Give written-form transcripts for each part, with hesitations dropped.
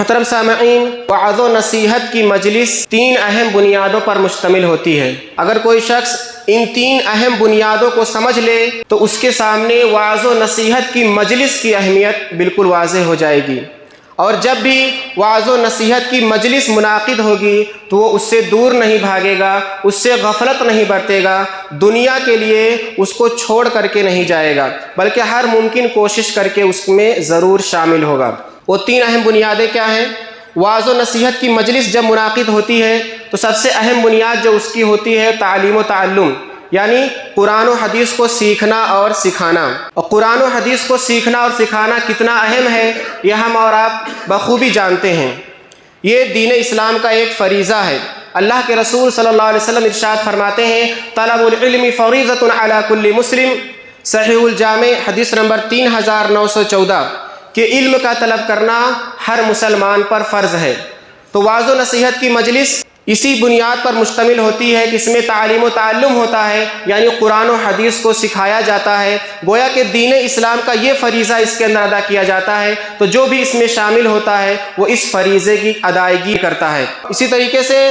محترم سامعین، وعظ و نصیحت کی مجلس 3 اہم بنیادوں پر مشتمل ہوتی ہے۔ اگر کوئی شخص ان 3 اہم بنیادوں کو سمجھ لے تو اس کے سامنے وعظ و نصیحت کی مجلس کی اہمیت بالکل واضح ہو جائے گی، اور جب بھی وعظ و نصیحت کی مجلس منعقد ہوگی تو وہ اس سے دور نہیں بھاگے گا، اس سے غفلت نہیں برتے گا، دنیا کے لیے اس کو چھوڑ کر کے نہیں جائے گا، بلکہ ہر ممکن کوشش کر کے اس میں ضرور شامل ہوگا۔ وہ 3 اہم بنیادیں کیا ہیں؟ وعظ و نصیحت کی مجلس جب منعقد ہوتی ہے تو سب سے اہم بنیاد جو اس کی ہوتی ہے تعلیم و تعلم، یعنی قرآن و حدیث کو سیکھنا اور سکھانا۔ اور قرآن و حدیث کو سیکھنا اور سکھانا کتنا اہم ہے یہ ہم اور آپ بخوبی جانتے ہیں۔ یہ دین اسلام کا ایک فریضہ ہے۔ اللہ کے رسول صلی اللہ علیہ وسلم ارشاد فرماتے ہیں، طلب العلم فریضۃ علی کل مسلم، صحیح الجامع حدیث نمبر 3914، کہ علم کا طلب کرنا ہر مسلمان پر فرض ہے۔ تو وعظ و نصیحت کی مجلس اسی بنیاد پر مشتمل ہوتی ہے کہ اس میں تعلیم و تعلم ہوتا ہے، یعنی قرآن و حدیث کو سکھایا جاتا ہے۔ گویا کہ دین اسلام کا یہ فریضہ اس کے اندر ادا کیا جاتا ہے، تو جو بھی اس میں شامل ہوتا ہے وہ اس فریضے کی ادائیگی کرتا ہے۔ اسی طریقے سے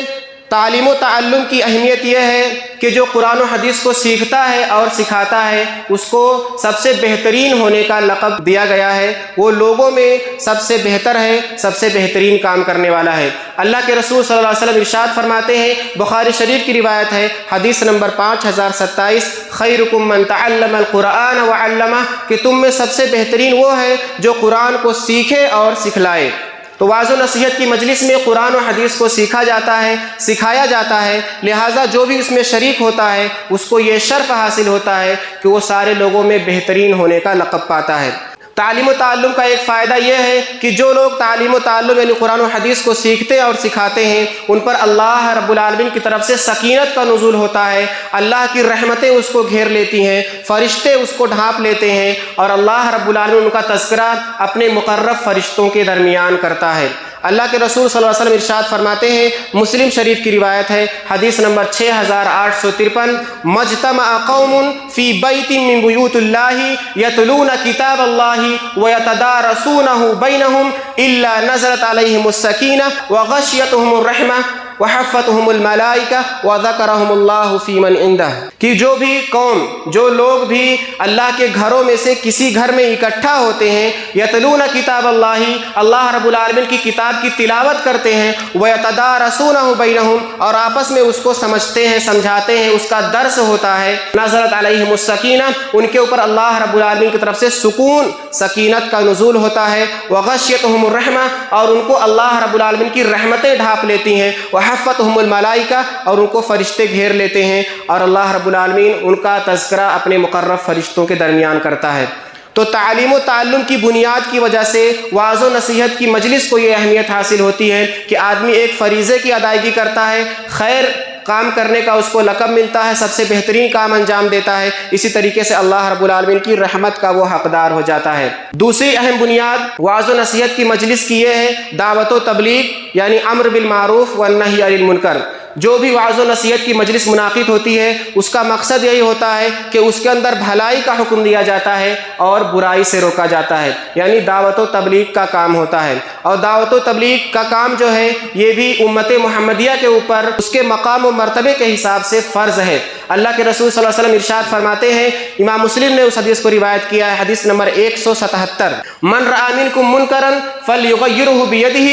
تعلیم و تعلم کی اہمیت یہ ہے کہ جو قرآن و حدیث کو سیکھتا ہے اور سکھاتا ہے اس کو سب سے بہترین ہونے کا لقب دیا گیا ہے۔ وہ لوگوں میں سب سے بہتر ہے، سب سے بہترین کام کرنے والا ہے۔ اللہ کے رسول صلی اللہ علیہ وسلم ارشاد فرماتے ہیں، بخاری شریف کی روایت ہے، حدیث نمبر 5027، خیرکم من تعلم القرآن وعلمہ، کہ تم میں سب سے بہترین وہ ہے جو قرآن کو سیکھے اور سکھلائے۔ تو وعظ و نصیحت کی مجلس میں قرآن و حدیث کو سیکھا جاتا ہے، سکھایا جاتا ہے، لہٰذا جو بھی اس میں شریک ہوتا ہے اس کو یہ شرف حاصل ہوتا ہے کہ وہ سارے لوگوں میں بہترین ہونے کا لقب پاتا ہے۔ تعلیم و تعلم کا ایک فائدہ یہ ہے کہ جو لوگ تعلیم و تعلم یعنی قرآن و حدیث کو سیکھتے اور سکھاتے ہیں ان پر اللہ رب العالمین کی طرف سے سکینت کا نزول ہوتا ہے، اللہ کی رحمتیں اس کو گھیر لیتی ہیں، فرشتے اس کو ڈھانپ لیتے ہیں، اور اللہ رب العالمین ان کا تذکرہ اپنے مقرب فرشتوں کے درمیان کرتا ہے۔ اللہ کے رسول صلی اللہ علیہ وسلم ارشاد فرماتے ہیں، مسلم شریف کی روایت ہے، حدیث نمبر 6853، مجتمع قوم فی بیت من بیوت اللہ یتلون کتاب اللہ ویتدارسونہ بینہم الا نزلت علیہم السکینہ وغشیتہم الرحمہ وحفتہم الملائکہ وذکرہم اللہ فی من عندہ، کہ جو بھی قوم، جو لوگ بھی اللہ کے گھروں میں سے کسی گھر میں اکٹھا ہوتے ہیں، یتلون کتاب اللہ، اللہ رب العالمین کی کتاب کی تلاوت کرتے ہیں، ویتدارسونہ بینہم، اور آپس میں اس کو سمجھتے ہیں، سمجھاتے ہیں، اس کا درس ہوتا ہے، نزلت علیہم السکینہ، ان کے اوپر اللہ رب العالمین کی طرف سے سکون، سکینت کا نزول ہوتا ہے، وغشیتہم الرحمہ، اور ان کو اللہ رب العالمین کی رحمتیں ڈھانپ لیتی ہیں، وحفتہم الملائکہ، اور ان کو فرشتے گھیر لیتے ہیں، اور اللہ رب العالمین ان کا تذکرہ اپنے مقرب فرشتوں کے درمیان کرتا ہے۔ تو تعلیم و تعلم کی بنیاد کی وجہ سے وعظ و نصیحت کی مجلس کو یہ اہمیت حاصل ہوتی ہے کہ آدمی ایک فریضے کی ادائیگی کرتا ہے، خیر کام کرنے کا اس کو لقب ملتا ہے، سب سے بہترین کام انجام دیتا ہے، اسی طریقے سے اللہ رب العالمین کی رحمت کا وہ حقدار ہو جاتا ہے۔ دوسری اہم بنیاد وعظ و نصیحت کی مجلس کی یہ ہے دعوت و تبلیغ، یعنی امر بالمعروف والنہی عن المنکر۔ جو بھی وعظ و نصیحت کی مجلس منعقد ہوتی ہے اس کا مقصد یہی ہوتا ہے کہ اس کے اندر بھلائی کا حکم دیا جاتا ہے اور برائی سے روکا جاتا ہے، یعنی دعوت و تبلیغ کا کام ہوتا ہے۔ اور دعوت و تبلیغ کا کام جو ہے یہ بھی امت محمدیہ کے اوپر اس کے مقام و مرتبے کے حساب سے فرض ہے۔ اللہ کے رسول صلی اللہ علیہ وسلم ارشاد فرماتے ہیں، امام مسلم نے اس حدیث کو روایت کیا ہے، حدیث نمبر 177، من رأى منکم منکرا فلیغیرہ بیدہ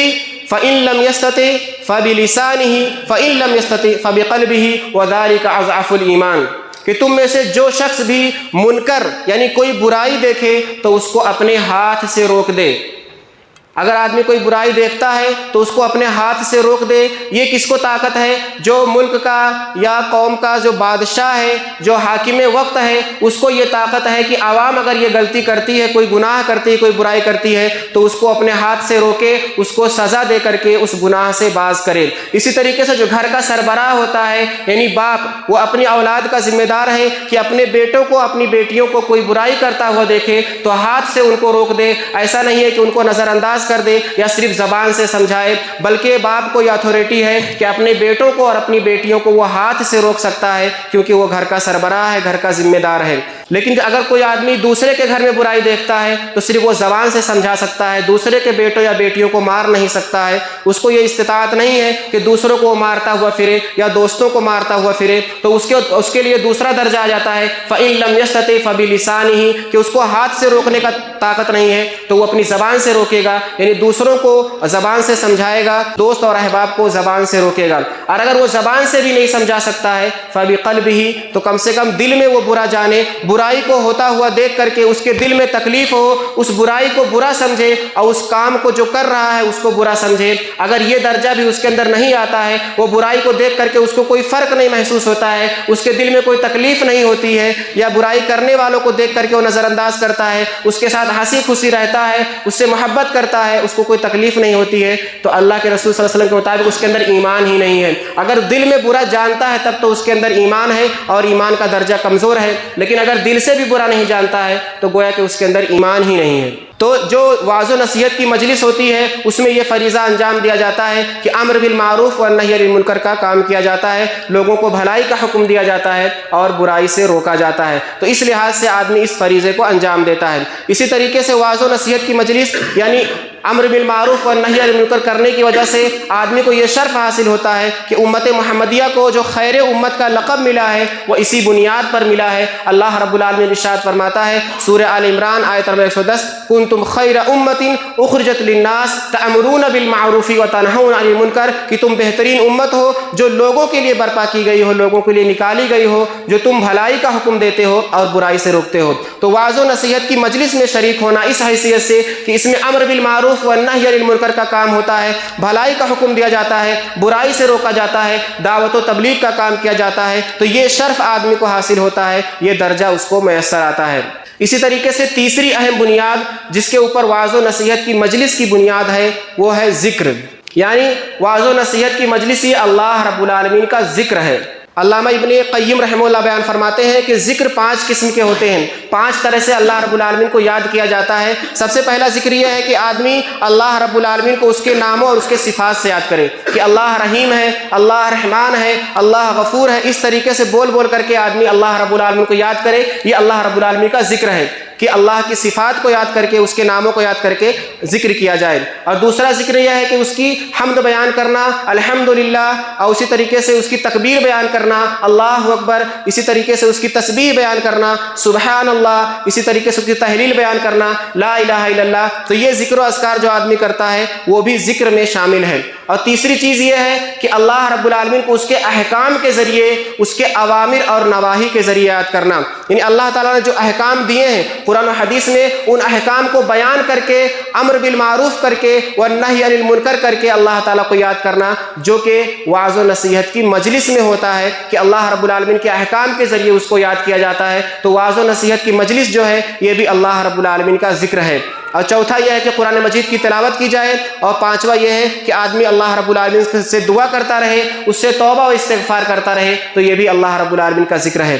فإن لم يستطع فبلسانه فإن لم يستطع فبقلبه وذلك أضعف الإيمان، کہ تم میں سے جو شخص بھی منکر یعنی کوئی برائی دیکھے تو اس کو اپنے ہاتھ سے روک دے۔ اگر آدمی کوئی برائی دیکھتا ہے تو اس کو اپنے ہاتھ سے روک دے۔ یہ کس کو طاقت ہے؟ جو ملک کا یا قوم کا جو بادشاہ ہے، جو حاکم وقت ہے، اس کو یہ طاقت ہے کہ عوام اگر یہ غلطی کرتی ہے، کوئی گناہ کرتی ہے، کوئی برائی کرتی ہے تو اس کو اپنے ہاتھ سے روکے، اس کو سزا دے کر کے اس گناہ سے باز کرے۔ اسی طریقے سے جو گھر کا سربراہ ہوتا ہے یعنی باپ، وہ اپنی اولاد کا ذمہ دار ہے کہ اپنے بیٹوں کو، اپنی بیٹیوں کو کوئی برائی کرتا ہوا دیکھے تو ہاتھ سے ان کو روک دے۔ ایسا نہیں ہے کہ ان کو نظر انداز کر دے یا صرف زبان سے سمجھائے، بلکہ باپ کو یہ اتھارٹی ہے کہ اپنے بیٹوں کو اور اپنی بیٹیوں کو وہ ہاتھ سے روک سکتا ہے، کیونکہ وہ گھر کا سربراہ ہے، گھر کا ذمہ دار ہے۔ لیکن اگر کوئی آدمی دوسرے کے گھر میں برائی دیکھتا ہے تو صرف وہ زبان سے سمجھا سکتا ہے، دوسرے کے بیٹوں یا بیٹیوں کو مار نہیں سکتا ہے، اس کو یہ استطاعت نہیں ہے کہ دوسروں کو مارتا ہوا پھرے یا دوستوں کو مارتا ہوا پھرے، تو اس کے لیے دوسرا درجہ آ جاتا ہے فَإِن لَمْ يَسْتَطِعْ فَبِلِسَانِهِ، کہ اس کو ہاتھ سے روکنے کا طاقت نہیں ہے تو وہ اپنی زبان سے روکے گا، یعنی دوسروں کو زبان سے سمجھائے گا، دوست اور احباب کو زبان سے روکے گا۔ اور اگر وہ زبان سے بھی نہیں سمجھا سکتا ہے فَبِقَلْبِهِ، تو کم سے کم دل میں وہ برا جانے، برائی کو ہوتا ہوا دیکھ کر کے اس کے دل میں تکلیف ہو، اس برائی کو برا سمجھے اور اس کام کو جو کر رہا ہے اس کو برا سمجھے۔ اگر یہ درجہ بھی اس کے اندر نہیں آتا ہے، وہ برائی کو دیکھ کر کے اس کو کوئی فرق نہیں محسوس ہوتا ہے، اس کے دل میں کوئی تکلیف نہیں ہوتی ہے، یا برائی کرنے والوں کو دیکھ کر کے وہ نظر انداز کرتا ہے، اس کے ساتھ ہنسی خوشی رہتا ہے، اس سے محبت کرتا ہے، اس کو کوئی تکلیف نہیں ہوتی ہے، تو اللہ کے رسول صلی اللہ علیہ وسلم کے مطابق اس کے اندر ایمان ہی نہیں ہے۔ اگر دل میں برا جانتا ہے تب تو اس کے اندر ایمان ہے اور ایمان کا درجہ کمزور ہے، لیکن اگر دل سے بھی برا نہیں جانتا ہے تو گویا کہ اس کے اندر ایمان ہی نہیں ہے۔ تو جو وعظ و نصیحت کی مجلس ہوتی ہے اس میں یہ فریضہ انجام دیا جاتا ہے کہ امر بالمعروف والنہی عن المنکر کا کام کیا جاتا ہے، لوگوں کو بھلائی کا حکم دیا جاتا ہے اور برائی سے روکا جاتا ہے، تو اس لحاظ سے آدمی اس فریضے کو انجام دیتا ہے۔ اسی طریقے سے وعظ و نصیحت کی مجلس یعنی امر بالمعروف والنہی عن المنکر کرنے کی وجہ سے آدمی کو یہ شرف حاصل ہوتا ہے کہ امت محمدیہ کو جو خیر امت کا لقب ملا ہے وہ اسی بنیاد پر ملا ہے۔ اللہ رب العالمین ارشاد فرماتا ہے سورہ آل عمران آیت نمبر 110 کنتم خیر امت اخرجت للناس تأمرون بالمعروف وتنہون عن المنکر، کہ تم بہترین امت ہو جو لوگوں کے لیے برپا کی گئی ہو، لوگوں کے لیے نکالی گئی ہو، جو تم بھلائی کا حکم دیتے ہو اور برائی سے روکتے ہو۔ تو وعظ و نصیحت کی مجلس میں شریک ہونا اس حیثیت سے کہ اس میں امر بالمعروف والنہی عن المنکر کا کام ہوتا ہے، بھلائی کا حکم دیا جاتا ہے، برائی سے روکا جاتا ہے، دعوت و تبلیغ کا کام کیا جاتا ہے، تو یہ شرف آدمی کو حاصل ہوتا ہے، یہ درجہ اس کو میسر آتا ہے۔ اسی طریقے سے تیسری اہم بنیاد جس کے اوپر وعظ و نصیحت کی مجلس کی بنیاد ہے وہ ہے ذکر، یعنی وعظ و نصیحت کی مجلس یہ اللہ رب العالمین کا ذکر ہے۔ علامہ ابن قیم رحمہ اللہ بیان فرماتے ہیں کہ ذکر 5 قسم کے ہوتے ہیں، 5 طرح سے اللہ رب العالمین کو یاد کیا جاتا ہے۔ سب سے پہلا ذکر یہ ہے کہ آدمی اللہ رب العالمین کو اس کے ناموں اور اس کے صفات سے یاد کرے کہ اللہ رحیم ہے، اللہ رحمان ہے، اللہ غفور ہے، اس طریقے سے بول بول کر کے آدمی اللہ رب العالمین کو یاد کرے، یہ اللہ رب العالمین کا ذکر ہے کہ اللہ کی صفات کو یاد کر کے اس کے ناموں کو یاد کر کے ذکر کیا جائے۔ اور دوسرا ذکر یہ ہے کہ اس کی حمد بیان کرنا الحمدللہ، اور اسی طریقے سے اس کی تکبیر بیان کرنا اللہ اکبر، اسی طریقے سے اس کی تسبیح بیان کرنا سبحان اللہ، اسی طریقے سے اس کی تحلیل بیان کرنا لا الہ الا اللہ، تو یہ ذکر و اذکار جو آدمی کرتا ہے وہ بھی ذکر میں شامل ہے۔ اور تیسری چیز یہ ہے کہ اللہ رب العالمین کو اس کے احکام کے ذریعے، اس کے اوامر اور نواہی کے ذریعے یاد کرنا، یعنی اللہ تعالیٰ نے جو احکام دیے ہیں قرآن و حدیث میں ان احکام کو بیان کر کے، امر بالمعروف کر کے والنہی عن المنکر کر کے اللہ تعالیٰ کو یاد کرنا، جو کہ وعظ و نصیحت کی مجلس میں ہوتا ہے کہ اللہ رب العالمین کے احکام کے ذریعے اس کو یاد کیا جاتا ہے، تو وعظ و نصیحت کی مجلس جو ہے یہ بھی اللہ رب العالمین کا ذکر ہے۔ اور چوتھا یہ ہے کہ قرآن مجید کی تلاوت کی جائے، اور پانچواں یہ ہے کہ آدمی اللہ رب العالمین سے دعا کرتا رہے، اس سے توبہ و استغفار کرتا رہے، تو یہ بھی اللہ رب العالمین کا ذکر ہے۔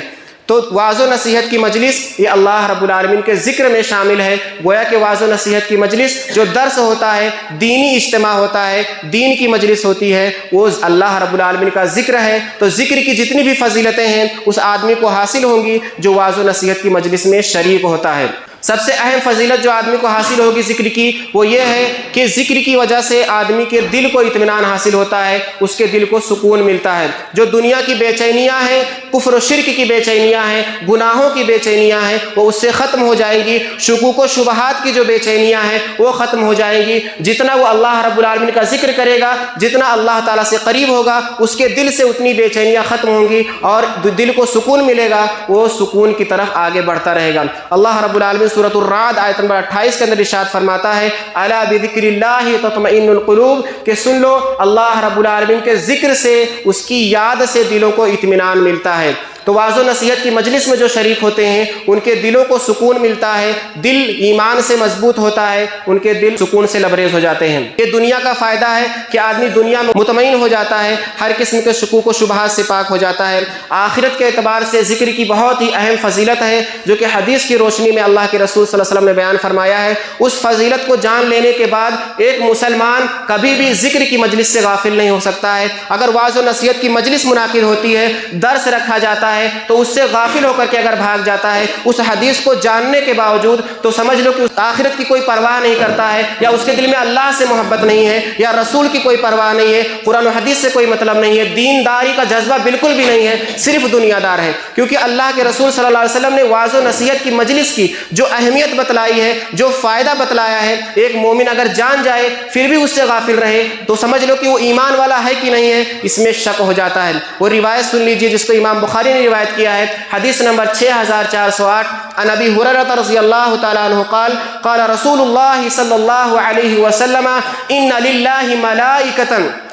تو وعظ و نصیحت کی مجلس یہ اللہ رب العالمین کے ذکر میں شامل ہے۔ گویا کہ وعظ و نصیحت کی مجلس جو درس ہوتا ہے، دینی اجتماع ہوتا ہے، دین کی مجلس ہوتی ہے، وہ اللہ رب العالمین کا ذکر ہے۔ تو ذکر کی جتنی بھی فضیلتیں ہیں اس آدمی کو حاصل ہوں گی جو وعظ و نصیحت کی مجلس میں شریک ہوتا ہے۔ سب سے اہم فضیلت جو آدمی کو حاصل ہوگی ذکر کی وہ یہ ہے کہ ذکر کی وجہ سے آدمی کے دل کو اطمینان حاصل ہوتا ہے، اس کے دل کو سکون ملتا ہے۔ جو دنیا کی بے چینیاں ہیں، کفر و شرک کی بے چینیاں ہیں، گناہوں کی بے چینیاں ہیں، وہ اس سے ختم ہو جائیں گی۔ شکوک و شبہات کی جو بے چینیاں ہیں وہ ختم ہو جائیں گی۔ جتنا وہ اللہ رب العالمین کا ذکر کرے گا، جتنا اللہ تعالیٰ سے قریب ہوگا، اس کے دل سے اتنی بے چینیاں ختم ہوں گی اور دل کو سکون ملے گا، وہ سکون کی طرف آگے بڑھتا رہے گا۔ اللہ رب العالمین سورۃ الرعد آیت نمبر 28 کے اندر ارشاد فرماتا ہے الا بذکر اللہ تطمئن القلوب، کہ سن لو اللہ رب العالمین کے ذکر سے، اس کی یاد سے دلوں کو اطمینان ملتا ہے۔ تو وعظ و نصیحت کی مجلس میں جو شریک ہوتے ہیں ان کے دلوں کو سکون ملتا ہے، دل ایمان سے مضبوط ہوتا ہے، ان کے دل سکون سے لبریز ہو جاتے ہیں۔ یہ دنیا کا فائدہ ہے کہ آدمی دنیا میں مطمئن ہو جاتا ہے، ہر قسم کے شکوک و شبہات سے پاک ہو جاتا ہے۔ آخرت کے اعتبار سے ذکر کی بہت ہی اہم فضیلت ہے جو کہ حدیث کی روشنی میں اللہ کے رسول صلی اللہ علیہ وسلم نے بیان فرمایا ہے۔ اس فضیلت کو جان لینے کے بعد ایک مسلمان کبھی بھی ذکر کی مجلس سے غافل نہیں ہو سکتا ہے۔ اگر وعظ و نصیحت کی مجلس منعقد ہوتی ہے، درس رکھا جاتا جاتا ہے تو اس سے غافل ہو کر کے اگر بھاگ جاتا ہے اس حدیث کو جاننے کے باوجود، تو سمجھ لو کہ اس آخرت کی کوئی پرواہ نہیں کرتا ہے، یا اس کے دل میں اللہ سے محبت نہیں ہے، یا رسول کی کوئی پرواہ نہیں ہے، قرآن و حدیث سے کوئی مطلب نہیں ہے، دینداری کا جذبہ بالکل بھی نہیں ہے، صرف دنیا دار ہے۔ کیونکہ اللہ کے رسول صلی اللہ علیہ وسلم نے واعظ و نصیحت کی مجلس کی جو اہمیت بتلائی ہے، جو فائدہ بتلایا ہے، ایک مومن اگر جان جائے پھر بھی اس سے غافل رہے تو سمجھ لو کہ وہ ایمان والا ہے کہ نہیں ہے، اس میں شک ہو جاتا ہے۔ وہ روایت سن لیجئے جس کو امام بخاری نے روایت کیا ہے، حدیث نمبر 6408، عن ابی ہریرہ رضی اللہ تعالیٰ عنہ قال قال رسول اللہ صلی اللہ علیہ وسلم ان للہ ملائکۃ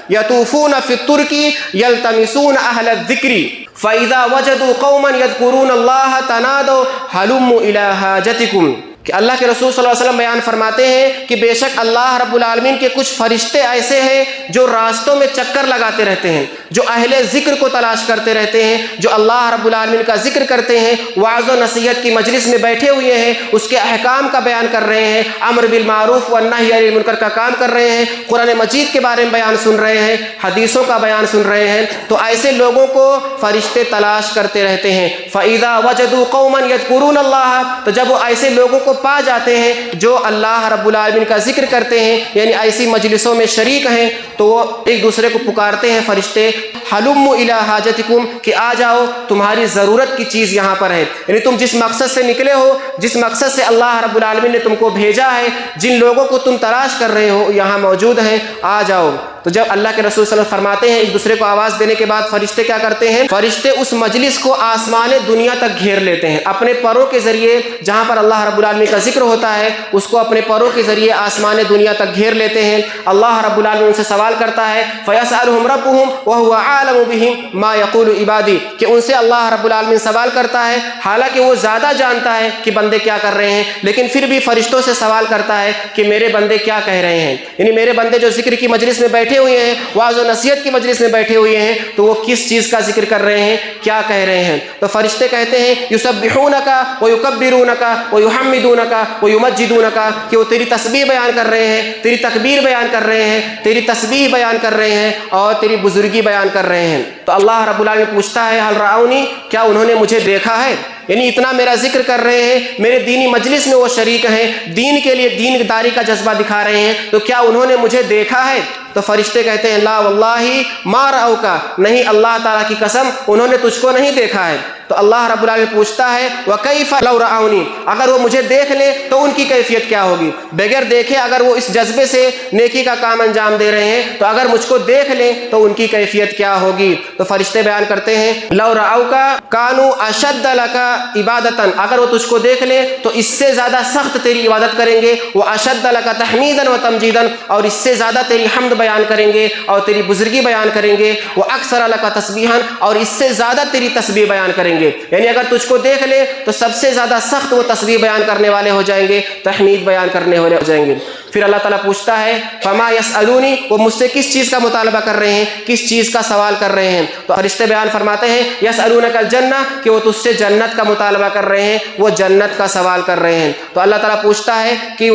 یطوفون فی الطرق یلتمسون اہل الذکر فاذا وجدوا قوما یذکرون اللہ تنادوا ہلموا الی حاجتکم، کہ اللہ کے رسول صلی اللہ علیہ وسلم بیان فرماتے ہیں کہ بے شک اللہ رب العالمین کے کچھ فرشتے ایسے ہیں جو راستوں میں چکر لگاتے رہتے ہیں، جو اہل ذکر کو تلاش کرتے رہتے ہیں، جو اللہ رب العالمین کا ذکر کرتے ہیں، وعظ و نصیحت کی مجلس میں بیٹھے ہوئے ہیں، اس کے احکام کا بیان کر رہے ہیں، امر بالمعروف والنہی عن المنکر کا کام کر رہے ہیں، قرآن مجید کے بارے میں بیان سن رہے ہیں، حدیثوں کا بیان سن رہے ہیں، تو ایسے لوگوں کو فرشتے تلاش کرتے رہتے ہیں۔ فَإِذَا وَجَدُوا قَوْمًا يَذْكُرُونَ اللَّهَ، تو جب وہ ایسے لوگوں کو پا جاتے ہیں جو اللہ رب العالمین کا ذکر کرتے ہیں، یعنی ایسی مجلسوں میں شریک ہیں، تو وہ ایک دوسرے کو پکارتے ہیں فرشتے، ہلموا الی حاجتکم، کہ آ جاؤ تمہاری ضرورت کی چیز یہاں پر ہے، یعنی تم جس مقصد سے نکلے ہو، جس مقصد سے اللہ رب العالمین نے تم کو بھیجا ہے، جن لوگوں کو تم تلاش کر رہے ہو یہاں موجود ہیں، آ جاؤ۔ تو جب اللہ کے رسول صلی اللہ علیہ وسلم فرماتے ہیں ایک دوسرے کو آواز دینے کے بعد فرشتے کیا کرتے ہیں؟ فرشتے اس مجلس کو آسمان دنیا تک گھیر لیتے ہیں، اپنے پروں کے ذریعے جہاں پر اللہ رب العالمین کا ذکر ہوتا ہے اس کو اپنے پروں کے ذریعے آسمان دنیا تک گھیر لیتے ہیں۔ اللہ رب العالمین ان سے سوال کرتا ہے، فَيَسْأَلُهُمْ رَبُّهُمْ وَهُوَ عَالَمُ بِهِمْ مَا يَقُولُ عِبَادِي، کہ ان سے اللہ رب العالمین سوال کرتا ہے، حالانکہ وہ زیادہ جانتا ہے کہ بندے کیا کر رہے ہیں، لیکن پھر بھی فرشتوں سے سوال کرتا ہے کہ میرے بندے کیا کہہ رہے ہیں، یعنی میرے بندے جو ذکر کی مجلس میں بیٹھے ہوئے ہیں، واعظ و نصیحت کی مجلس میں بیٹھے ہوئے ہیں، تو وہ کس چیز کا ذکر کر رہے ہیں، کیا کہہ رہے ہیں؟ تو فرشتے کہتے ہیں یسبحونک ویکبرونک ویحمدونک ویمجدونک، کہ وہ تیری تسبیح بیان کر رہے ہیں، تیری تکبیر بیان کر رہے ہیں، تیری تسبیح بیان کر رہے ہیں اور تیری بزرگی بیان کر رہے ہیں۔ تو اللہ رب العالمین پوچھتا ہے، ہل رعونی، کیا انہوں نے مجھے دیکھا ہے؟ یعنی اتنا میرا ذکر کر رہے ہیں، میرے دینی مجلس میں وہ شریک ہیں، دین کے لیے دینداری کا جذبہ دکھا رہے ہیں، تو کیا انہوں نے مجھے دیکھا ہے؟ تو فرشتے کہتے ہیں لا واللہ ما رأوک، نہیں اللہ تعالیٰ کی قسم انہوں نے تجھ کو نہیں دیکھا ہے۔ تو اللہ رب العالمین پوچھتا ہے وَكَيْفَ لَوْ رَأَوْنِي، اگر وہ مجھے دیکھ لیں تو ان کی کیفیت کیا ہوگی؟ بغیر دیکھے اگر وہ اس جذبے سے نیکی کا کام انجام دے رہے ہیں تو اگر مجھ کو دیکھ لیں تو ان کی کیفیت کیا ہوگی؟ تو فرشتے بیان کرتے ہیں لَوْ رَأَوْكَ كَانُوا أَشَدَّ لَكَ عِبَادَةً، اگر وہ تجھ کو دیکھ لیں تو اس سے زیادہ سخت تیری عبادت کریں گے، وَأَشَدَّ لَكَ تَحْمِيدًا وَتَمْجِيدًا، اور اس سے زیادہ تیری حمد بیان کریں گے اور تیری بزرگی بیان کریں گے، وَأَكْثَرَ لَكَ تَسْبِيحًا، اور اس سے زیادہ تیری تسبیح بیان کریں گے، یعنی اگر تجھ کو دیکھ لے تو سب سے زیادہ سخت وہ تسبیح بیان کرنے والے ہو جائیں گے، تحمید بیان کرنے والے ہو جائیں گے۔ پھر اللہ تعالیٰ پوچھتا ہے فما یسألونی، وہ مجھ سے کس چیز کا مطالبہ کر رہے ہیں، کس چیز کا سوال کر رہے ہیں؟ تو فرشتے بیان فرماتے ہیں یسألونک الجنہ، کہ وہ تجھ سے جنت کا مطالبہ کر رہے ہیں، وہ جنت کا سوال کر رہے ہیں۔ تو اللہ تعالیٰ پوچھتا ہے کہ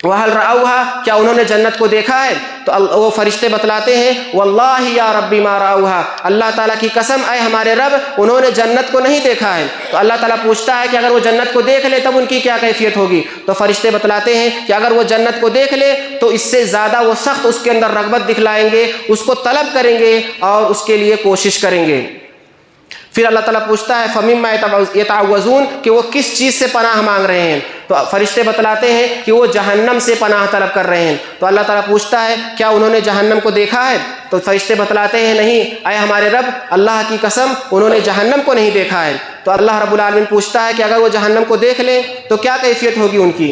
وَهَلْ رَأَوْهَا، کیا انہوں نے جنت کو دیکھا ہے؟ تو وہ فرشتے بتلاتے ہیں وَاللَّهِ يَا رَبِّ مَا رَأَوْهَا، اللہ تعالیٰ کی قسم اے ہمارے رب انہوں نے جنت کو نہیں دیکھا ہے۔ تو اللہ تعالیٰ پوچھتا ہے کہ اگر وہ جنت کو دیکھ لے تب ان کی کیا کیفیت ہوگی؟ تو فرشتے بتلاتے ہیں کہ اگر وہ جنت کو دیکھ لے تو اس سے زیادہ وہ سخت اس کے اندر رغبت دکھلائیں گے، اس کو طلب کریں گے اور اس کے لیے کوشش کریں گے۔ پھر اللہ تعالیٰ پوچھتا ہے فَمِمَّا يَتَعَوَّذُونَ، کہ وہ کس چیز سے پناہ مانگ رہے ہیں؟ تو فرشتے بتلاتے ہیں کہ وہ جہنم سے پناہ طلب کر رہے ہیں۔ تو اللہ تعالیٰ پوچھتا ہے کیا انہوں نے جہنم کو دیکھا ہے؟ تو فرشتے بتلاتے ہیں نہیں اے ہمارے رب اللہ کی قسم انہوں نے جہنم کو نہیں دیکھا ہے۔ تو اللہ رب العالمین پوچھتا ہے کہ اگر وہ جہنم کو دیکھ لیں تو کیا کیفیت ہوگی ان کی؟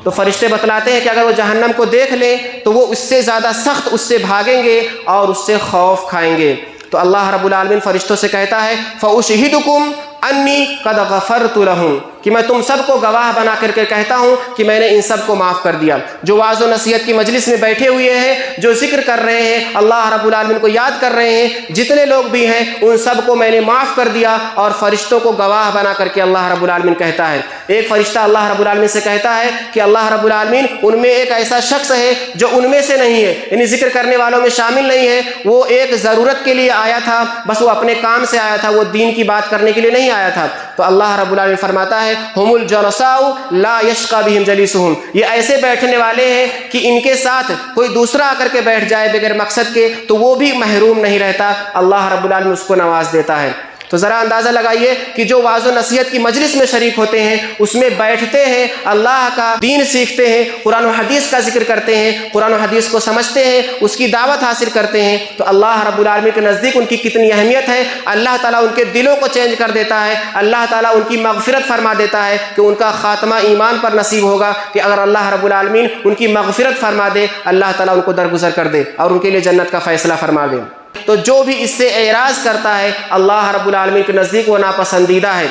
تو فرشتے بتلاتے ہیں کہ اگر وہ جہنم کو دیکھ لیں تو وہ اس سے زیادہ سخت اس سے بھاگیں گے اور اس سے خوف کھائیں گے۔ تو اللہ رب العالمین فرشتوں سے کہتا ہے فَأُشْهِدُكُمْ انی قد غفرت لہم، کہ میں تم سب کو گواہ بنا کر کے کہتا ہوں کہ میں نے ان سب کو معاف کر دیا۔ جو وعظ و نصیحت کی مجلس میں بیٹھے ہوئے ہیں، جو ذکر کر رہے ہیں، اللہ رب العالمین کو یاد کر رہے ہیں، جتنے لوگ بھی ہیں ان سب کو میں نے معاف کر دیا، اور فرشتوں کو گواہ بنا کر کے اللہ رب العالمین کہتا ہے۔ ایک فرشتہ اللہ رب العالمین سے کہتا ہے کہ اللہ رب العالمین ان میں ایک ایسا شخص ہے جو ان میں سے نہیں ہے، یعنی ذکر کرنے والوں میں شامل نہیں ہے، وہ ایک ضرورت کے لیے آیا تھا، بس وہ اپنے کام سے آیا تھا، وہ دین کی بات کرنے کے لیے نہیں آیا تھا۔ تو اللہ رب العالمین فرماتا ہے ہم الجلساء لا یشقی بہم جلیسہم، یہ ایسے بیٹھنے والے ہیں کہ ان کے ساتھ کوئی دوسرا آ کر کے بیٹھ جائے بغیر مقصد کے تو وہ بھی محروم نہیں رہتا، اللہ رب العالمین اس کو نواز دیتا ہے۔ تو ذرا اندازہ لگائیے کہ جو وعظ و نصیحت کی مجلس میں شریک ہوتے ہیں، اس میں بیٹھتے ہیں، اللہ کا دین سیکھتے ہیں، قرآن و حدیث کا ذکر کرتے ہیں، قرآن و حدیث کو سمجھتے ہیں، اس کی دعوت حاصل کرتے ہیں، تو اللہ رب العالمین کے نزدیک ان کی کتنی اہمیت ہے۔ اللہ تعالیٰ ان کے دلوں کو چینج کر دیتا ہے، اللہ تعالیٰ ان کی مغفرت فرما دیتا ہے کہ ان کا خاتمہ ایمان پر نصیب ہوگا، کہ اگر اللہ رب العالمین ان کی مغفرت فرما دے، اللہ تعالیٰ ان کو درگزر کر دے اور ان کے لیے جنت کا فیصلہ فرما دے۔ تو جو بھی اس سے اعراض کرتا ہے اللہ رب العالمین کے نزدیک وہ ناپسندیدہ ہے۔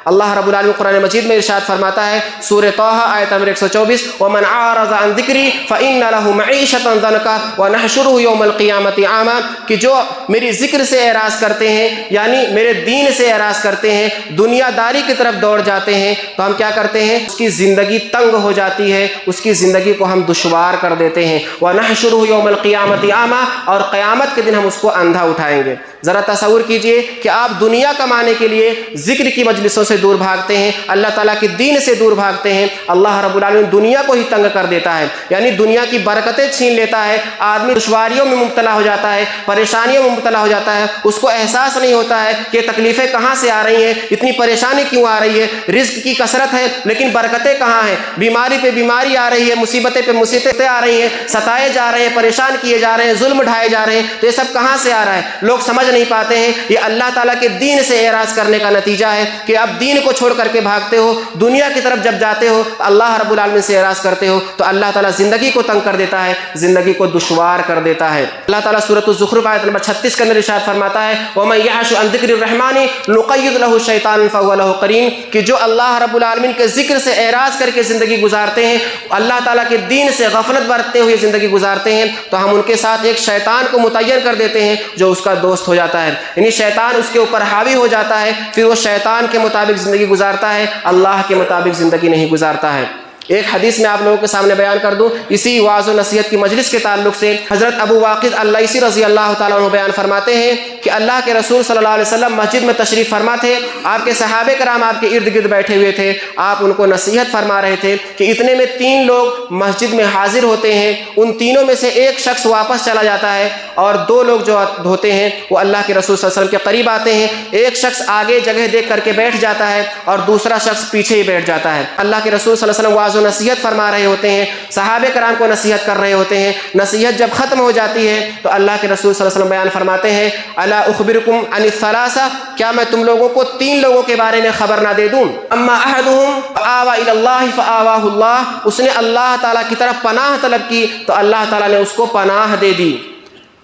اللہ رب العالمین قرآن مجید میں ارشاد فرماتا ہے سورہ طٰہٰ آیت نمبر 124 وَمَنْ أَعْرَضَ عَنْ ذِكْرِي فَإِنَّ لَهُ مَعِيشَةً ضَنْكًا وَنَحْشُرُهُ يَوْمَ الْقِيَامَةِ أَعْمَىٰ، کہ جو میری ذکر سے اعراض کرتے ہیں، یعنی میرے دین سے اعراض کرتے ہیں، دنیا داری کی طرف دوڑ جاتے ہیں، تو ہم کیا کرتے ہیں؟ اس کی زندگی تنگ ہو جاتی ہے، اس کی زندگی کو ہم دشوار کر دیتے ہیں۔ وَنَحْشُرُهُ يَوْمَ الْقِيَامَةِ أَعْمَىٰ، اور قیامت کے دن ہم اس کو اندھا اٹھائیں گے۔ ذرا تصور کیجئے کہ آپ دنیا کمانے کے لیے ذکر کی مجلسوں سے دور بھاگتے ہیں، اللہ تعالیٰ کے دین سے دور بھاگتے ہیں، اللہ رب العالمین دنیا کو ہی تنگ کر دیتا ہے، یعنی دنیا کی برکتیں چھین لیتا ہے، آدمی دشواریوں میں مبتلا ہو جاتا ہے، پریشانیوں میں مبتلا ہو جاتا ہے، اس کو احساس نہیں ہوتا ہے کہ تکلیفیں کہاں سے آ رہی ہیں، اتنی پریشانی کیوں آ رہی ہے، رزق کی کثرت ہے لیکن برکتیں کہاں ہیں، بیماری پہ بیماری آ رہی ہے، مصیبتیں پہ مصیبتیں آ رہی ہیں، ستائے جا رہے ہیں، پریشان کیے جا رہے ہیں، ظلم ڈھائے جا رہے ہیں، تو یہ سب کہاں سے آ رہا ہے؟ لوگ سمجھ نہیں پاتے ہیں یہ اللہ تعالیٰ کے دین سے اعراض کرنے کا نتیجہ ہے کہ اب دین کو چھوڑ کر کے بھاگتے ہو، دنیا کی طرف جب جاتے ہو اللہ رب العالمین سے اعراض کرتے ہو تو اللہ تعالیٰ زندگی کو تنگ کر دیتا ہے، زندگی کو دشوار کر دیتا ہے۔ اللہ تعالیٰ سورۃ الزخرف آیت نمبر 36 کے اندر ارشاد فرماتا ہے وَمَن يَعْشُ عَن ذِكْرِ الرَّحْمَٰنِ نُقَيِّضْ لَهُ شَيْطَانًا فَهُوَ لَهُ قَرِينٌ، کہ جو اللہ رب العالمین کے ذکر سے اعراض کر کے زندگی گزارتے ہیں، اللہ تعالیٰ کے دین سے غفلت برتتے ہوئے زندگی گزارتے ہیں، تو ہم ان کے ساتھ ایک شیطان کو متعین کر دیتے ہیں جو اس کا دوست ہو جاتا ہے، یعنی شیطان اس کے اوپر حاوی ہو جاتا ہے، پھر وہ شیطان کے مطابق زندگی گزارتا ہے، اللہ کے مطابق زندگی نہیں گزارتا ہے۔ ایک حدیث میں آپ لوگوں کے سامنے بیان کر دوں، اسی وعظ و نصیحت کی مجلس کے تعلق سے حضرت ابو واقد الليثي رضی اللہ تعالیٰ عنہ بیان فرماتے ہیں کہ اللہ کے رسول صلی اللہ علیہ وسلم مسجد میں تشریف فرما تھے، آپ کے صحابہ کرام آپ کے ارد گرد بیٹھے ہوئے تھے، آپ ان کو نصیحت فرما رہے تھے کہ اتنے میں 3 لوگ مسجد میں حاضر ہوتے ہیں، ان تینوں میں سے ایک شخص واپس چلا جاتا ہے اور 2 لوگ جو ہوتے ہیں وہ اللہ کے رسول صلی اللہ علیہ وسلم کے قریب آتے ہیں، ایک شخص آگے جگہ دیکھ کر کے بیٹھ جاتا ہے اور دوسرا شخص پیچھے ہی بیٹھ جاتا ہے۔ اللہ کے رسول صلی اللہ علیہ وسلم نصیحت فرما رہے ہوتے ہیں، صحابہ کرام کو نصیحت کر رہے ہوتے ہیں، نصیحت جب ختم ہو جاتی ہے تو اللہ کے رسول صلی اللہ علیہ وسلم بیان فرماتے ہیں الا اخبرکم عن الثلاثہ، کیا میں تم لوگوں کو 3 لوگوں کے بارے میں خبر نہ دے دوں؟ اما احدهم فآوى الى الله فآواه اللہ، اس نے اللہ تعالیٰ کی طرف پناہ طلب کی تو اللہ تعالیٰ نے اس کو پناہ دے دی۔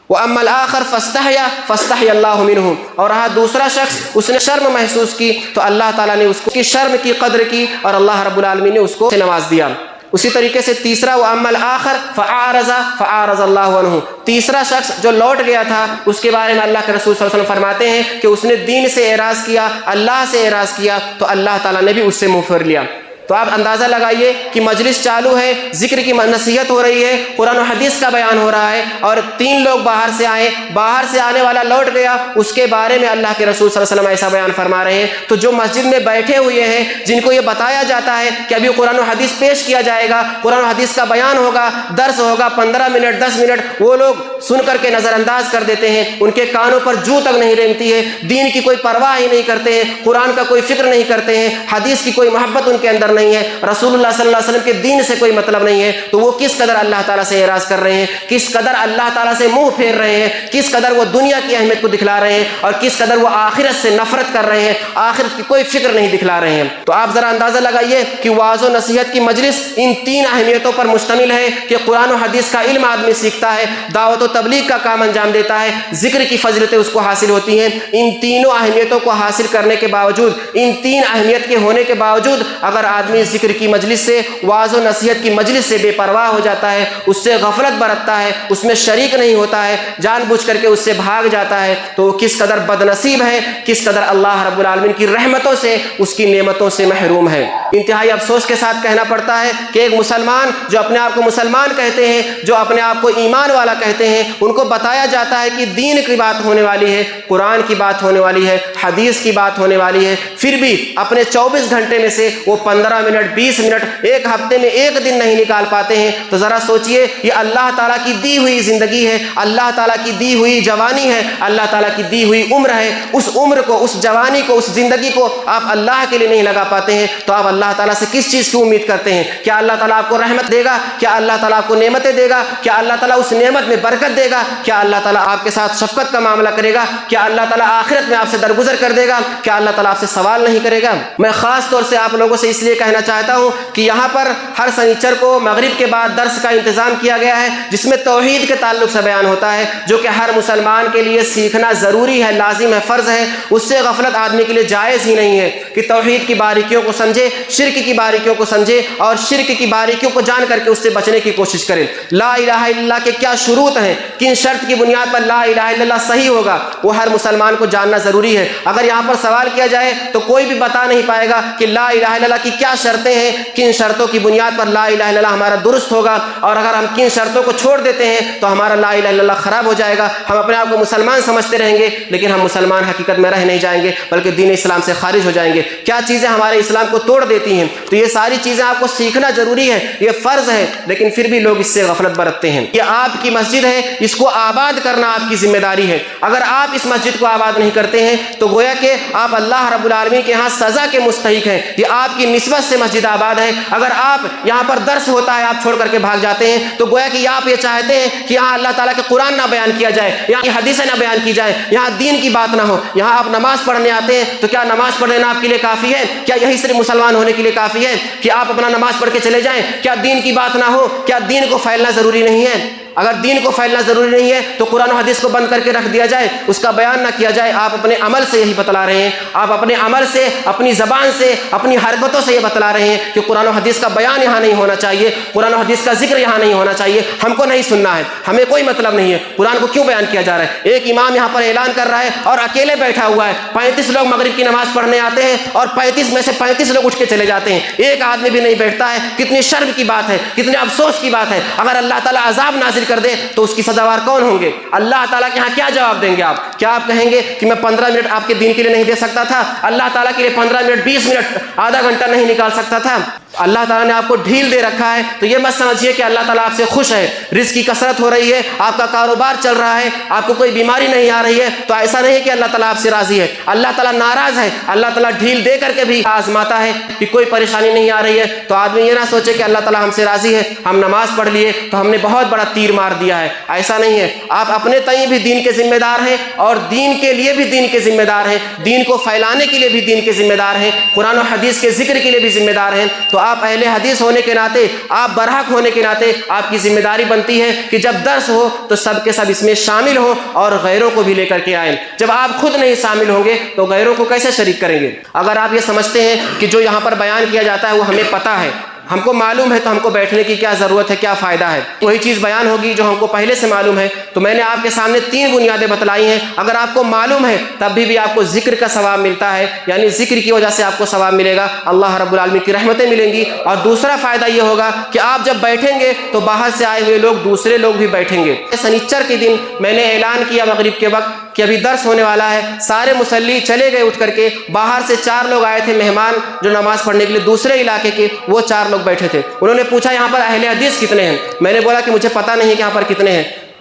وَأَمَّا الْآخَرُ فَاسْتَحْيَا فَاسْتَحْيَا اللَّهُ مِنْهُ، اور رہا دوسرا شخص اس نے شرم محسوس کی تو اللہ تعالیٰ نے اس کی شرم کی قدر کی اور اللہ رب العالمین نے اس کو نواز دیا۔ اسی طریقے سے تیسرا وَأَمَّا الْآخَرُ فَأَعْرَضَ اللَّهُ عَنْهُ، تیسرا شخص جو لوٹ گیا تھا اس کے بارے میں اللہ کے رسول صلی اللہ علیہ وسلم فرماتے ہیں کہ اس نے دین سے اعراض کیا، اللہ سے اعراض کیا تو اللہ تعالیٰ نے بھی اس سے منہ پھیر لیا۔ تو آپ اندازہ لگائیے کہ مجلس چالو ہے، ذکر کی نصیحت ہو رہی ہے، قرآن و حدیث کا بیان ہو رہا ہے اور 3 لوگ باہر سے آئے، باہر سے آنے والا لوٹ گیا، اس کے بارے میں اللہ کے رسول صلی اللہ علیہ وسلم ایسا بیان فرما رہے ہیں۔ تو جو مسجد میں بیٹھے ہوئے ہیں جن کو یہ بتایا جاتا ہے کہ ابھی قرآن و حدیث پیش کیا جائے گا، قرآن و حدیث کا بیان ہوگا، درس ہوگا 15 منٹ 10 منٹ، وہ لوگ سن کر کے نظر انداز کر دیتے ہیں، ان کے کانوں پر جو تک نہیں رینگتی ہے، دین کی کوئی پرواہ ہی نہیں کرتے ہیں، قرآن کا کوئی فکر نہیں کرتے ہیں، حدیث کی کوئی محبت ان کے اندر نہیں ہے, رسول اللہ صلی اللہ علیہ وسلم کے دین سے کوئی مطلب نہیں ہے, تو وہ کس قدر اللہ تعالیٰ سے اعراض کر رہے ہیں, کس قدر اللہ تعالیٰ سے منہ پھیر رہے ہیں, کس قدر وہ دنیا کی اہمیت کو دکھلا رہے ہیں, اور کس قدر وہ آخرت سے نفرت کر رہے ہیں, آخرت کی کوئی فکر نہیں دکھلا رہے ہیں. تو آپ ذرا اندازہ لگائیے کہ وعظ و نصیحت کی مجلس ان 3 اہمیتوں پر مشتمل ہے کہ قرآن و حدیث کا علم آدمی سیکھتا ہے, دعوت و تبلیغ کا کام انجام دیتا ہے, ذکر کی فضیلتیں اس کو حاصل ہوتی ہیں. ان تینوں اہمیتوں کو حاصل کرنے کے باوجود, ان 3 اہمیت کے ہونے کے باوجود اگر آدمی ذکر کی مجلس سے, وعظ و نصیحت کی مجلس سے بے پرواہ ہو جاتا ہے, اس سے غفلت برتتا ہے, اس میں شریک نہیں ہوتا ہے, جان بوجھ کر کے اس سے بھاگ جاتا ہے, تو وہ کس قدر بد نصیب ہے, کس قدر اللہ رب العالمین کی رحمتوں سے, اس کی نعمتوں سے محروم ہے. انتہائی افسوس کے ساتھ کہنا پڑتا ہے کہ ایک مسلمان جو اپنے آپ کو مسلمان کہتے ہیں, جو اپنے آپ کو ایمان والا کہتے ہیں, ان کو بتایا جاتا ہے کہ دین کی بات ہونے والی ہے, قرآن کی بات ہونے والی ہے, حدیث کی بات ہونے والی ہے, پھر بھی اپنے 24 گھنٹے میں سے وہ 15 منٹ 20 منٹ ایک ہفتے میں ایک دن نہیں نکال پاتے ہیں. تو ذرا سوچئے, یہ اللہ تعالیٰ کی دی ہوئی زندگی ہے, اللہ تعالیٰ کی دی ہوئی جوانی ہے, اللہ تعالیٰ کی دی ہوئی عمر ہے. اس عمر کو, اس جوانی کو, اس زندگی کو آپ اللہ کے لیے نہیں لگا پاتے ہیں, تو آپ اللہ تعالیٰ سے کس چیز کی امید کرتے ہیں؟ کیا اللہ تعالیٰ آپ کو رحمت دے گا؟ کیا اللہ تعالیٰ آپ کو نعمتیں دے گا؟ کیا اللہ تعالیٰ اس نعمت میں برکت دے گا؟ کیا اللہ تعالیٰ آپ کے ساتھ شفقت کا معاملہ کرے گا؟ کیا اللہ تعالیٰ آخرت میں آپ سے درگزر کر دے گا؟ کیا اللہ تعالیٰ آپ سے سوال نہیں کرے گا؟ میں خاص طور سے آپ لوگوں سے اس لیے کہنا چاہتا ہوں کہ یہاں پر ہر سنیچر کو مغرب کے بعد درس کا انتظام کیا گیا ہے, جس میں توحید کے تعلق سے بیان ہوتا ہے, جو کہ ہر مسلمان کے لیے سیکھنا ضروری ہے, لازم ہے, فرض ہے. اس سے غفلت آدمی کے لیے جائز ہی نہیں ہے کہ توحید کی باریکیوں کو سمجھے, شرک کی باریکیوں کو سمجھے, اور شرک کی باریکیوں کو جان کر کے اس سے بچنے کی کوشش کرے. لا الہ الا اللہ کے کیا شروط ہیں, کن شرط کی بنیاد پر لا الہ الا اللہ صحیح ہوگا, وہ ہر مسلمان کو جاننا ضروری ہے. اگر یہاں پر سوال کیا جائے تو کوئی بھی بتا نہیں پائے گا کہ لا الہ الا اللہ کی کیا شرطیں ہیں, کن شرطوں کی بنیاد پر لا الہ الا اللہ ہمارا درست ہوگا, اور اگر ہم کن شرطوں کو چھوڑ دیتے ہیں تو ہمارا لا الہ الا اللہ خراب ہو جائے گا. ہم اپنے آپ کو مسلمان سمجھتے رہیں گے, لیکن ہم مسلمان حقیقت میں رہ نہیں جائیں گے, بلکہ دین اسلام سے خارج ہو جائیں گے. کیا چیزیں ہمارے اسلام کو توڑ دیتی ہیں, تو یہ ساری چیزیں آپ کو سیکھنا ضروری ہے, یہ فرض ہے, لیکن پھر بھی لوگ اس سے غفلت برتتے ہیں. یہ آپ کی مسجد ہے, اس کو آباد کرنا آپ کی ذمہ داری ہے. اگر آپ اس مسجد کو آباد نہیں کرتے ہیں تو گویا کہ آپ اللہ رب العالمین کے ہاں سزا کے مستحق ہیں. یہ آپ کی نسبت سے مسجد آباد ہے. اگر آپ یہاں پر درس ہوتا ہے آپ چھوڑ کر کے بھاگ جاتے ہیں تو گویا کہ آپ یہ چاہتے ہیں کہ یہاں اللہ تعالیٰ کے قرآن نہ بیان کیا جائے, یہاں حدیثیں نہ بیان کی جائے, یہاں دین کی بات نہ ہو. یہاں آپ نماز پڑھنے آتے ہیں تو کیا نماز پڑھ لینا آپ کے لیے کافی ہے؟ کیا یہی صرف مسلمان ہونے کے لیے کافی ہے کہ آپ اپنا نماز پڑھ کے چلے جائیں؟ کیا دین کی بات نہ ہو؟ کیا دین کو پھیلنا ضروری نہیں ہے؟ اگر دین کو پھیلنا ضروری نہیں ہے تو قرآن و حدیث کو بند کر کے رکھ دیا جائے, اس کا بیان نہ کیا جائے. آپ اپنے عمل سے یہی بتلا رہے ہیں, آپ اپنے عمل سے, اپنی زبان سے, اپنی حرکتوں سے یہ بتلا رہے ہیں کہ قرآن و حدیث کا بیان یہاں نہیں ہونا چاہیے, قرآن و حدیث کا ذکر یہاں نہیں ہونا چاہیے, ہم کو نہیں سننا ہے, ہمیں کوئی مطلب نہیں ہے. قرآن کو کیوں بیان کیا جا رہا ہے؟ ایک امام یہاں پر اعلان کر رہا ہے اور اکیلے بیٹھا ہوا ہے, 35 لوگ مغرب کی نماز پڑھنے آتے ہیں اور 35 میں سے 35 لوگ اٹھ کے چلے جاتے ہیں, ایک آدمی بھی نہیں بیٹھتا ہے. کتنی شرم کی بات ہے, کتنے افسوس کی بات ہے. اگر اللہ تعالیٰ عذاب نازل کر دے تو اس کی سزاوار کون ہوں گے؟ اللہ تعالیٰ کے ہاں کیا جواب دیں گے آپ؟ کیا آپ کہیں گے کہ میں 15 منٹ آپ کے دین کے لیے نہیں دے سکتا تھا؟ اللہ تعالیٰ کے لیے 15 منٹ 20 منٹ آدھا گھنٹہ نہیں نکال سکتا تھا؟ اللہ تعالیٰ نے آپ کو ڈھیل دے رکھا ہے تو یہ مت سمجھیے کہ اللہ تعالیٰ آپ سے خوش ہے. رزق کی کثرت ہو رہی ہے, آپ کا کاروبار چل رہا ہے, آپ کو کوئی بیماری نہیں آ رہی ہے, تو ایسا نہیں کہ اللہ تعالیٰ آپ سے راضی ہے. اللہ تعالیٰ ناراض ہے. اللہ تعالیٰ ڈھیل دے کر کے بھی آزماتا ہے کہ کوئی پریشانی نہیں آ رہی ہے. تو آدمی یہ نہ سوچے کہ اللہ تعالیٰ ہم سے راضی ہے, ہم نماز پڑھ لیے تو ہم نے بہت بڑا تیر مار دیا ہے. ایسا نہیں ہے. آپ اپنے تئیں بھی دین کے ذمہ دار ہیں اور دین کے لیے بھی دین کے ذمہ دار ہیں, دین کو پھیلانے کے لیے بھی دین کے ذمہ دار ہیں, قرآن و حدیث کے ذکر کے لیے بھی ذمہ دار ہیں. تو آپ اہل حدیث ہونے کے ناطے, آپ برحق ہونے کے ناطے آپ کی ذمہ داری بنتی ہے کہ جب درس ہو تو سب کے سب اس میں شامل ہوں اور غیروں کو بھی لے کر کے آئیں. جب آپ خود نہیں شامل ہوں گے تو غیروں کو کیسے شریک کریں گے؟ اگر آپ یہ سمجھتے ہیں کہ جو یہاں پر بیان کیا جاتا ہے وہ ہمیں پتہ ہے, ہم کو معلوم ہے, تو ہم کو بیٹھنے کی کیا ضرورت ہے, کیا فائدہ ہے؟ وہی چیز بیان ہوگی جو ہم کو پہلے سے معلوم ہے. تو میں نے آپ کے سامنے 3 بنیادیں بتلائی ہیں. اگر آپ کو معلوم ہے تب بھی آپ کو ذکر کا ثواب ملتا ہے, یعنی ذکر کی وجہ سے آپ کو ثواب ملے گا, اللہ رب العالمین کی رحمتیں ملیں گی. اور دوسرا فائدہ یہ ہوگا کہ آپ جب بیٹھیں گے تو باہر سے آئے ہوئے لوگ, دوسرے لوگ بھی بیٹھیں گے. سنیچر کے دن میں نے اعلان کیا مغرب کے وقت کہ ابھی درس ہونے والا ہے. سارے مصلی چلے گئے اٹھ کر کے. باہر سے 4 لوگ آئے تھے مہمان جو نماز پڑھنے کے لیے, دوسرے علاقے کے, وہ 4 لوگ بیٹھے تھے. انہوں نے پوچھا یہاں پر اہل حدیث کتنے ہیں؟ میں نے بولا کہ مجھے پتہ نہیں کہ یہاں پر کتنے ہیں.